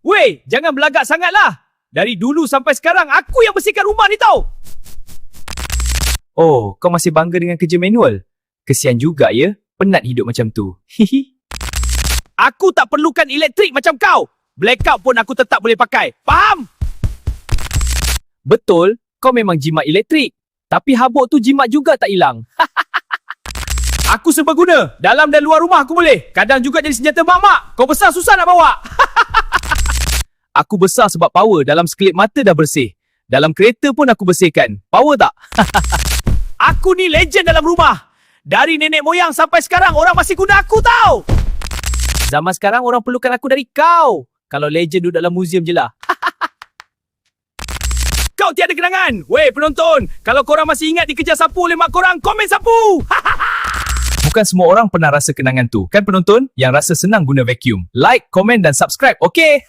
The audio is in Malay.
Weh, jangan belagak sangatlah. Dari dulu sampai sekarang, aku yang bersihkan rumah ni tau. Oh, kau masih bangga dengan kerja manual? Kesian juga ya, penat hidup macam tu. Hihi. Aku tak perlukan elektrik macam kau. Blackout pun aku tetap boleh pakai. Faham? Betul, kau memang jimat elektrik. Tapi habuk tu jimat juga tak hilang. Aku seberguna. Dalam dan luar rumah aku boleh. Kadang juga jadi senjata mak-mak. Kau besar susah nak bawa. Aku besar sebab power. Dalam sekelip mata dah bersih. Dalam kereta pun aku bersihkan. Power tak? Aku ni legend dalam rumah. Dari nenek moyang sampai sekarang orang masih guna aku tau. Zaman sekarang orang perlukan aku dari kau. Kalau legend duduk dalam muzium je lah. Kau tiada kenangan. Weh penonton, kalau korang masih ingat dikejar sapu oleh mak korang, komen sapu. Bukan semua orang pernah rasa kenangan tu. Kan penonton? Yang rasa senang guna vacuum. Like, komen dan subscribe, okey?